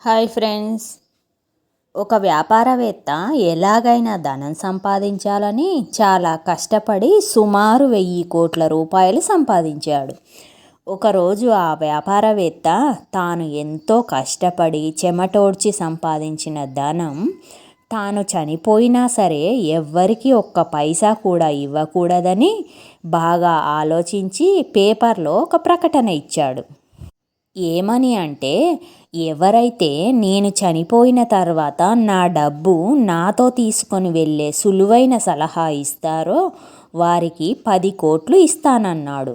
Hi friends. ఒక వ్యాపారవేత్త ఎలాగైనా ధనం సంపాదించాలని చాలా కష్టపడి సుమారు 1000 కోట్ల రూపాయలు సంపాదించాడు. ఒకరోజు ఆ వ్యాపారవేత్త తాను ఎంతో కష్టపడి చెమటోడ్చి సంపాదించిన ధనం తాను చనిపోయినా సరే ఎవ్వరికి ఒక్క పైసా కూడా ఇవ్వకూడదని బాగా ఆలోచించి పేపర్లో ఒక ప్రకటన ఇచ్చాడు. ఏమని అంటే, ఎవరైతే నేను చనిపోయిన తర్వాత నా డబ్బు నాతో తీసుకొని వెళ్ళే సులువైన సలహా ఇస్తారో వారికి 10 కోట్లు ఇస్తానన్నాడు.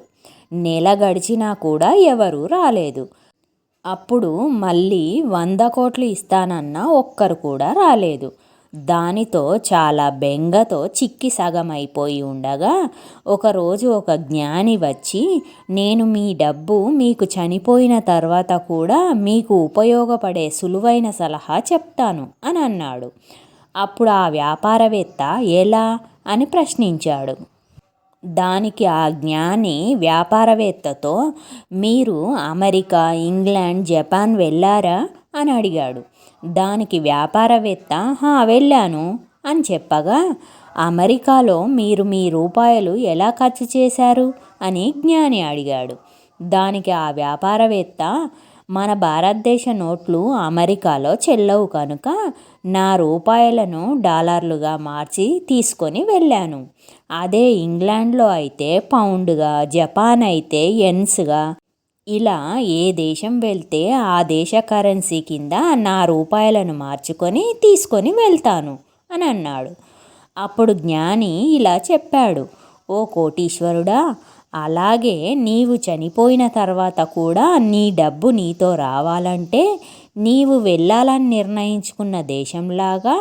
నెల గడిచినా కూడా ఎవరూ రాలేదు. అప్పుడు మళ్ళీ 100 కోట్లు ఇస్తానన్నా ఒక్కరు కూడా రాలేదు. దానితో చాలా బెంగతో చిక్కి సగమైపోయి ఉండగా ఒకరోజు ఒక జ్ఞాని వచ్చి, నేను మీ డబ్బు మీకు చనిపోయిన తర్వాత కూడా మీకు ఉపయోగపడే సులువైన సలహా చెప్తాను అని అన్నాడు. అప్పుడు ఆ వ్యాపారవేత్త ఎలా అని ప్రశ్నించాడు. దానికి ఆ జ్ఞాని వ్యాపారవేత్తతో, మీరు అమెరికా, ఇంగ్లాండ్, జపాన్ వెళ్ళారా అని అడిగాడు. దానికి వ్యాపారవేత్త వెళ్ళాను అని చెప్పగా, అమెరికాలో మీరు మీ రూపాయలు ఎలా ఖర్చు చేశారు అని జ్ఞాని అడిగాడు. దానికి ఆ వ్యాపారవేత్త, మన భారతదేశ నోట్లు అమెరికాలో చెల్లవు కనుక నా రూపాయలను డాలర్లుగా మార్చి తీసుకొని వెళ్ళాను. అదే ఇంగ్లాండ్లో అయితే పౌండ్గా, జపాన్ అయితే యెన్స్గా, ఇలా ఏ దేశం వెళ్తే ఆ దేశ కరెన్సీ కింద నా రూపాయలను మార్చుకొని తీసుకొని వెళ్తాను అని అన్నాడు. అప్పుడు జ్ఞాని ఇలా చెప్పాడు, ఓ కోటీశ్వరుడా, అలాగే నీవు చనిపోయిన తర్వాత కూడా నీ డబ్బు నీతో రావాలంటే నీవు వెళ్ళాలని నిర్ణయించుకున్న దేశంలాగా,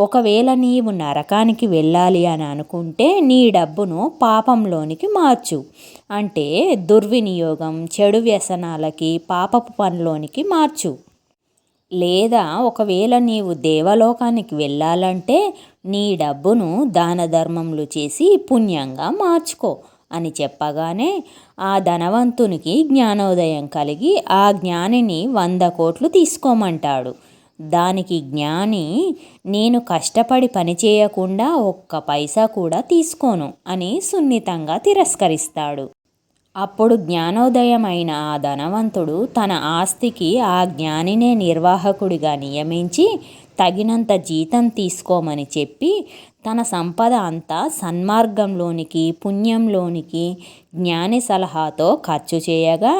ఒకవేళ నీవు నరకానికి వెళ్ళాలి అని అనుకుంటే నీ డబ్బును పాపంలోనికి మార్చు. అంటే దుర్వినియోగం, చెడు వ్యసనాలకి, పాపపు పనిలోనికి మార్చు. లేదా ఒకవేళ నీవు దేవలోకానికి వెళ్ళాలంటే నీ డబ్బును దాన ధర్మములు చేసి పుణ్యంగా మార్చుకో అని చెప్పగానే ఆ ధనవంతునికి జ్ఞానోదయం కలిగి ఆ జ్ఞానిని 100 కోట్లు తీసుకోమంటాడు. దానికి జ్ఞాని, నేను కష్టపడి పని చేయకుండా ఒక్క పైసా కూడా తీసుకోను అని సున్నితంగా తిరస్కరిస్తాడు. అప్పుడు జ్ఞానోదయమైన ఆ ధనవంతుడు తన ఆస్తికి ఆ జ్ఞానినే నిర్వాహకుడిగా నియమించి తగినంత జీతం తీసుకోమని చెప్పి తన సంపద అంతా సన్మార్గంలోనికి, పుణ్యంలోనికి జ్ఞాని సలహాతో ఖర్చు చేయగా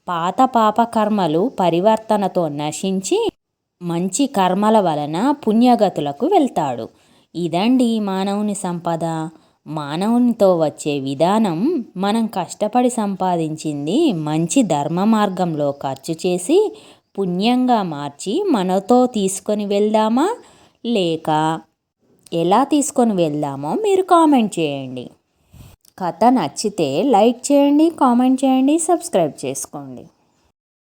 పాత పాపకర్మలు పరివర్తనతో నశించి మంచి కర్మల వలన పుణ్యగతులకు వెళ్తాడు. ఇదండి మానవుని సంపద. మానవునితో వచ్చే విధానం, మనం కష్టపడి సంపాదించింది మంచి ధర్మ మార్గంలో ఖర్చు చేసి పుణ్యంగా మార్చి మనతో తీసుకొని వెళ్దామా, లేక ఎలా తీసుకొని వెళ్దామో మీరు కామెంట్ చేయండి. కథ నచ్చితే లైక్ చేయండి, కామెంట్ చేయండి, సబ్స్క్రైబ్ చేసుకోండి.